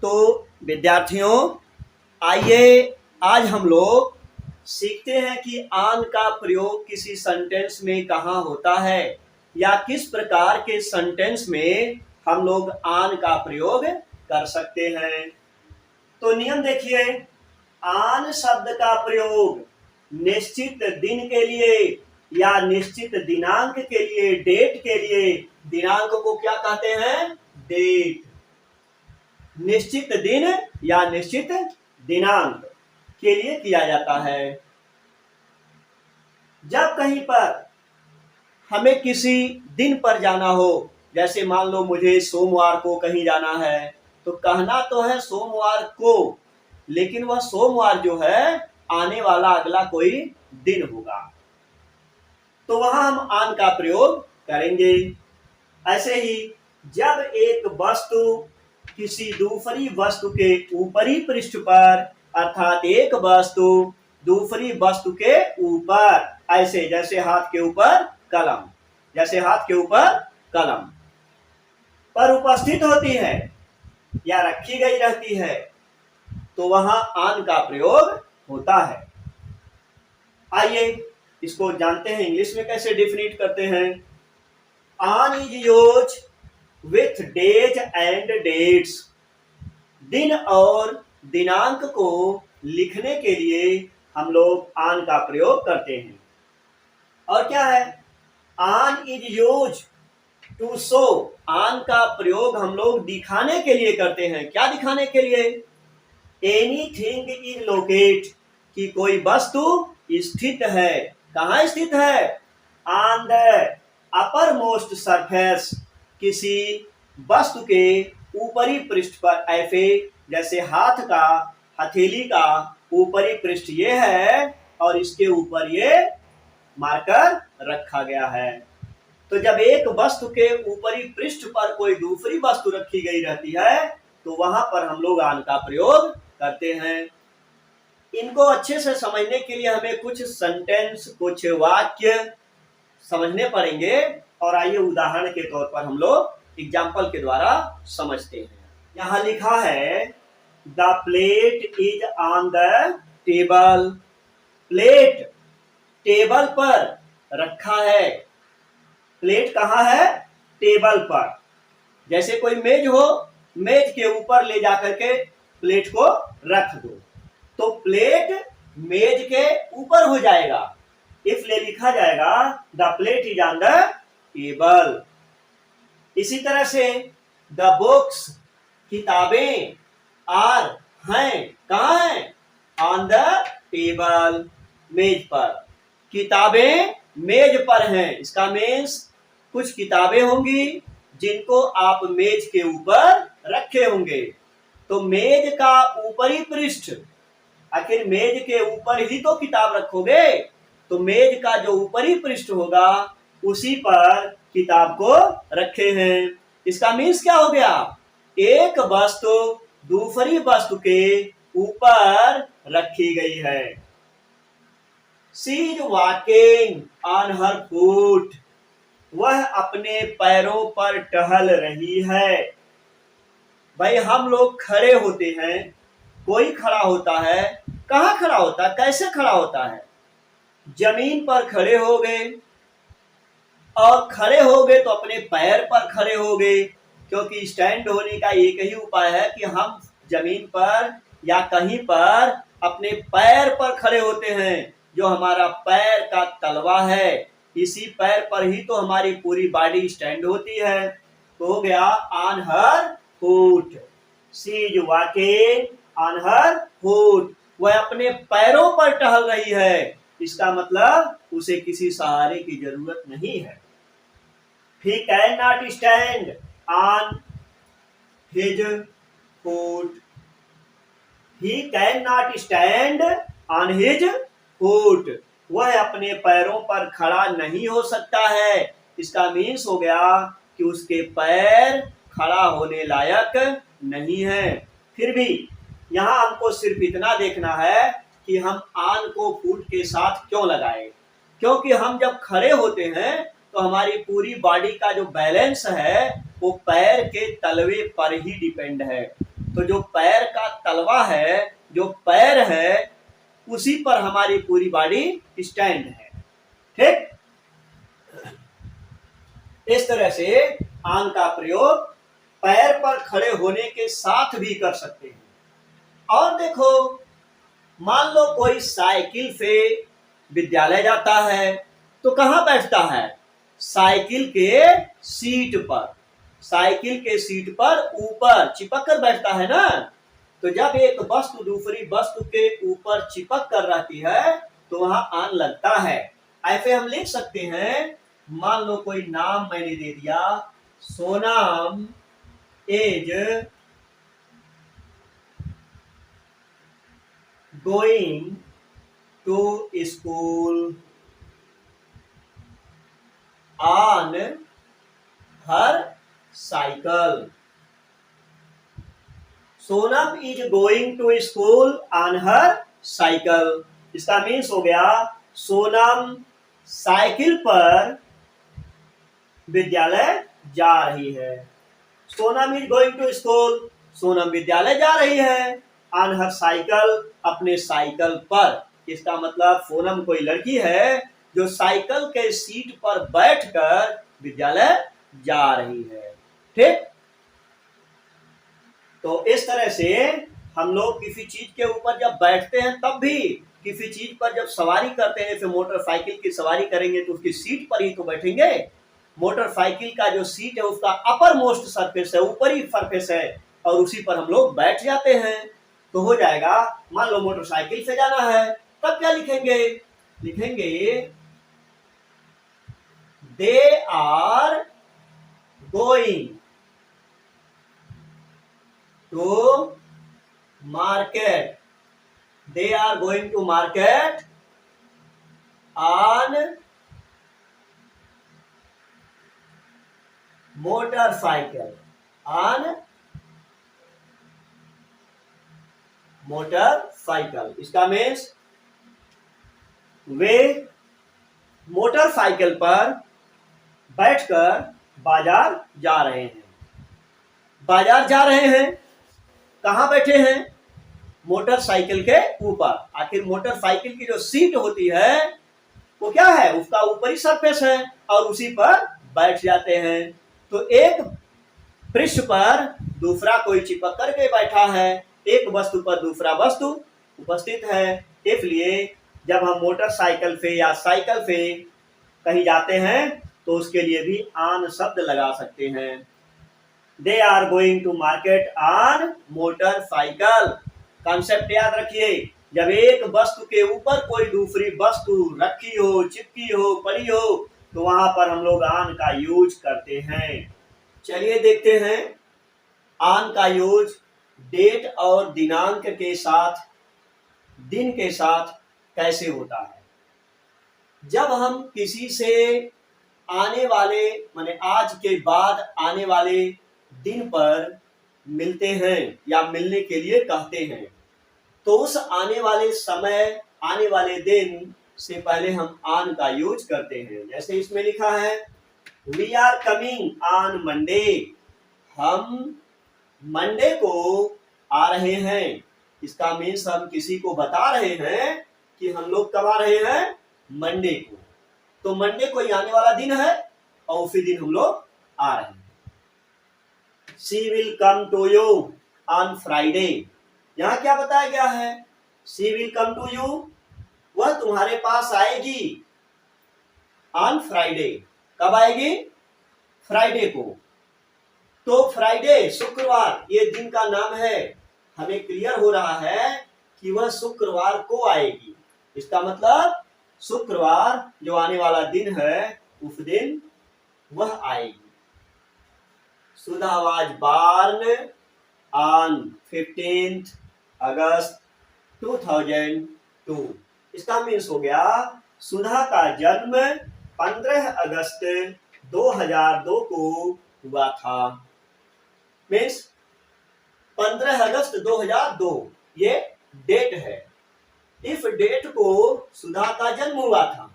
तो विद्यार्थियों, आइए आज हम लोग सीखते हैं कि आन का प्रयोग किसी सेंटेंस में कहाँ होता है या किस प्रकार के सेंटेंस में हम लोग आन का प्रयोग कर सकते हैं। तो नियम देखिए, आन शब्द का प्रयोग निश्चित दिन के लिए या निश्चित दिनांक के लिए, डेट के लिए, दिनांक को क्या कहते हैं? डेट। निश्चित दिन या निश्चित दिनांक के लिए किया जाता है। जब कहीं पर हमें किसी दिन पर जाना हो, जैसे मान लो मुझे सोमवार को कहीं जाना है, तो कहना तो है सोमवार को, लेकिन वह सोमवार जो है आने वाला अगला कोई दिन होगा, तो वहां हम आन का प्रयोग करेंगे। ऐसे ही जब एक वस्तु किसी दूसरी वस्तु के ऊपरी पृष्ठ पर, अर्थात एक वस्तु दूसरी वस्तु के ऊपर, ऐसे जैसे हाथ के ऊपर कलम, जैसे हाथ के ऊपर कलम पर उपस्थित होती है या रखी गई रहती है, तो वहां आन का प्रयोग होता है। आइए इसको जानते हैं, इंग्लिश में कैसे डिफिनेट करते हैं। On is used with days and dates. दिन और दिनांक को लिखने के लिए हम लोग आन का प्रयोग करते हैं। और क्या है? आन इज यूज टू शो। आन का प्रयोग हम लोग दिखाने के लिए करते हैं। क्या दिखाने के लिए? एनीथिंग इज लोकेट, कि कोई वस्तु स्थित है। कहाँ स्थित है? On the upper most surface, किसी वस्तु के ऊपरी पृष्ठ पर। ऐसे जैसे हाथ का, हथेली का ऊपरी पृष्ठ ये है और इसके ऊपर ये मार्कर रखा गया है। तो जब एक वस्तु के ऊपरी पृष्ठ पर कोई दूसरी वस्तु रखी गई रहती है, तो वहां पर हम लोग आन का प्रयोग करते हैं। इनको अच्छे से समझने के लिए हमें कुछ सेंटेंस, कुछ वाक्य समझने पड़ेंगे। और आइए उदाहरण के तौर पर हम लोग एग्जाम्पल के द्वारा समझते हैं। यहाँ लिखा है the plate is on the table. Plate table पर रखा है। प्लेट कहाँ है? टेबल पर। जैसे कोई मेज हो, मेज के ऊपर ले जाकर के प्लेट को रख दो, तो प्लेट मेज के ऊपर हो जाएगा, इसलिए लिखा जाएगा the plate is on the table. इसी तरह से द बुक्स, किताबें, आर, हैं, कहाँ हैं? ऑन द टेबल, मेज पर। किताबें मेज पर हैं, इसका मीन्स कुछ किताबें होंगी जिनको आप मेज के ऊपर रखे होंगे। तो मेज का ऊपरी पृष्ठ, आखिर मेज के ऊपर ही तो किताब रखोगे, तो मेज का जो ऊपरी पृष्ठ होगा उसी पर किताब को रखे हैं। इसका मीन्स क्या हो गया? एक वस्तु दूसरी वस्तु के ऊपर रखी गई है। She is walking on her foot. वह अपने पैरों पर टहल रही है। भाई हम लोग खड़े होते हैं, कोई खड़ा होता है, कहाँ खड़ा होता है? कैसे खड़ा होता है? जमीन पर खड़े हो गए, और खड़े हो गए तो अपने पैर पर खड़े हो गए, क्योंकि स्टैंड होने का एक ही उपाय है कि हम जमीन पर या कहीं पर अपने पैर पर खड़े होते हैं। जो हमारा पैर का तलवा है, इसी पैर पर ही तो हमारी पूरी बॉडी स्टैंड होती है। तो हो गया on her foot. She is walking on her foot. वह अपने पैरों पर टहल रही है। इसका मतलब उसे किसी सहारे की जरूरत नहीं है। He cannot stand on his foot. He cannot stand on his foot. वह अपने पैरों पर खड़ा नहीं हो सकता है। इसका मीन्स हो गया कि उसके पैर खड़ा होने लायक नहीं है। फिर भी यहाँ हमको सिर्फ इतना देखना है कि हम आन को फुट के साथ क्यों लगाए, क्योंकि हम जब खड़े होते हैं तो हमारी पूरी बॉडी का जो बैलेंस है वो पैर के तलवे पर ही डिपेंड है। तो जो पैर का तलवा है, जो पैर है, उसी पर हमारी पूरी बॉडी स्टैंड है। ठीक, इस तरह से आन का प्रयोग पैर पर खड़े होने के साथ भी कर सकते हैं। और देखो, मान लो कोई साइकिल से विद्यालय जाता है तो कहाँ बैठता है? साइकिल के सीट पर, साइकिल के सीट पर ऊपर चिपक कर बैठता है ना। तो जब एक वस्तु दूसरी वस्तु के ऊपर चिपक कर रहती है तो वहां आन लगता है। ऐसे हम लिख सकते हैं, मान लो कोई नाम मैंने दे दिया, Sonam is going to school on her cycle. Sonam is going to school on her cycle. इसका मीन्स हो गया, सोनम साइकिल पर विद्यालय जा रही है। Sonam is going to school, Sonam विद्यालय जा रही है। ऑन हर साइकिल, अपने साइकिल पर। इसका मतलब सोनम कोई लड़की है जो साइकिल के सीट पर बैठकर विद्यालय जा रही है। ठीक, तो इस तरह से हम लोग किसी चीज के ऊपर जब बैठते हैं, तब भी किसी चीज पर जब सवारी करते हैं, जैसे मोटरसाइकिल की सवारी करेंगे तो उसकी सीट पर ही तो बैठेंगे। मोटरसाइकिल का जो सीट है उसका अपर मोस्ट सरफेस है, ऊपरी सरफेस है, और उसी पर हम लोग बैठ जाते हैं। तो हो जाएगा, मान लो मोटरसाइकिल से जाना है, तब क्या लिखेंगे? लिखेंगे they are going to market, they are going to market on motorcycle, on motorcycle. इसका मीन्स वे मोटरसाइकिल पर बैठकर बाजार जा रहे हैं। बाजार जा रहे हैं, कहां बैठे हैं? मोटरसाइकिल के ऊपर। आखिर मोटरसाइकिल की जो सीट होती है वो क्या है? उसका ऊपरी सरफेस है, और उसी पर बैठ जाते हैं। तो एक पृष्ठ पर दूसरा कोई चिपक करके बैठा है, एक वस्तु पर दूसरा वस्तु उपस्थित है। इसलिए जब हम मोटरसाइकिल से या साइकिल से कहीं जाते हैं तो उसके लिए भी ऑन शब्द लगा सकते हैं। They are going to market on motorcycle. Concept याद रखिए, जब एक वस्तु के ऊपर कोई दूसरी वस्तु रखी हो, चिपकी हो, पड़ी हो, तो वहां पर हम लोग ऑन का यूज करते हैं। चलिए देखते हैं ऑन का यूज डेट और दिनांक के साथ, दिन के साथ कैसे होता है। जब हम किसी से आने वाले, माने आज के बाद आने वाले दिन पर मिलते हैं या मिलने के लिए कहते हैं, तो उस आने वाले समय, आने वाले दिन से पहले हम ऑन का यूज करते हैं। जैसे इसमें लिखा है, we are coming on Monday, हम मंडे को आ रहे हैं। इसका मीन्स हम किसी को बता रहे हैं कि हम लोग कब आ रहे हैं? मंडे को। तो मंडे कोई आने वाला दिन है और उसी दिन हम लोग आ रहे हैं। She will come to you on Friday, यहां क्या बताया गया है? She will come to you, वह तुम्हारे पास आएगी। ऑन फ्राइडे, कब आएगी? फ्राइडे को। तो फ्राइडे शुक्रवार, ये दिन का नाम है। हमें क्लियर हो रहा है कि वह शुक्रवार को आएगी। इसका मतलब शुक्रवार जो आने वाला दिन है, उस दिन वह आएगी। Sudha was born on 15th August 2002। इसका मीन्स हो गया, सुधा का जन्म 15 अगस्त 2002 को हुआ था। मीन्स 15 अगस्त 2002 ये डेट है। इस डेट को सुधा का जन्म हुआ था,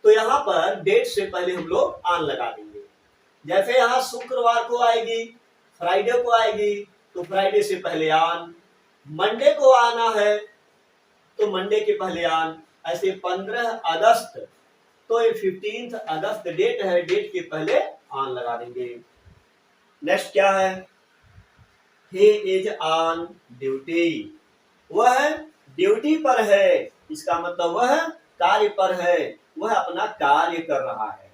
तो यहां पर डेट से पहले हम लोग ऑन लगा देंगे। जैसे यहां शुक्रवार को आएगी, फ्राइडे को आएगी, तो फ्राइडे से पहले ऑन, मंडे को आना है तो मंडे के पहले ऑन। ऐसे 15 अगस्त, तो ये 15 अगस्त डेट है, डेट के पहले ऑन लगा देंगे। नेक्स्ट क्या है, ही इज ऑन ड्यूटी, वह ड्यूटी पर है, इसका मतलब वह कार्य पर है, वह अपना कार्य कर रहा है।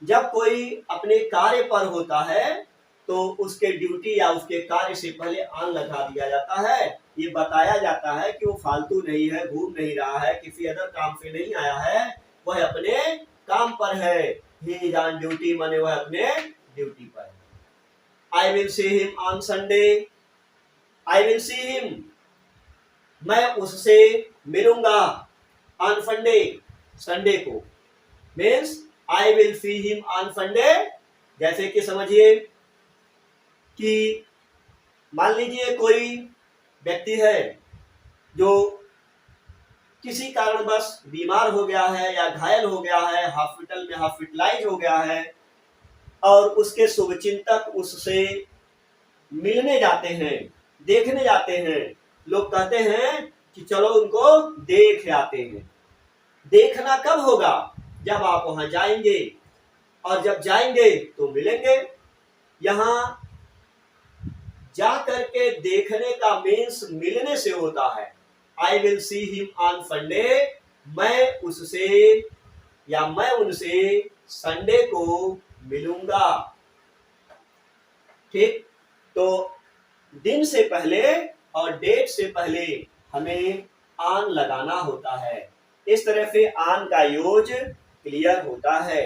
जब कोई अपने कार्य पर होता है तो उसके ड्यूटी या उसके कार्य से पहले ऑन लगा दिया जाता है। ये बताया जाता है कि वो फालतू नहीं है, घूम नहीं रहा है, किसी अदर काम से नहीं आया है, वह अपने काम पर है। ही इज ऑन ड्यूटी माने वह अपने ड्यूटी पर है। I will see him on Sunday, I will see him, मैं उससे मिलूंगा, ऑन संडे, संडे को, means I will see him on Sunday. जैसे कि समझिए कि मान लीजिए कोई व्यक्ति है जो किसी कारणवश बीमार हो गया है या घायल हो गया है, हॉस्पिटल में हॉस्पिटलाइज हो गया है, और उसके शुभचिंतक उससे मिलने जाते हैं, देखने जाते हैं। लोग कहते हैं कि चलो उनको देख आते हैं। देखना कब होगा, जब आप वहां जाएंगे, और जब जाएंगे तो मिलेंगे। यहां जा करके देखने का मीन्स मिलने से होता है। I will see him on Sunday, मैं उससे या मैं उनसे संडे को मिलूंगा। ठीक, तो दिन से पहले और डेट से पहले हमें ऑन लगाना होता है। इस तरह से ऑन का यूज क्लियर होता है।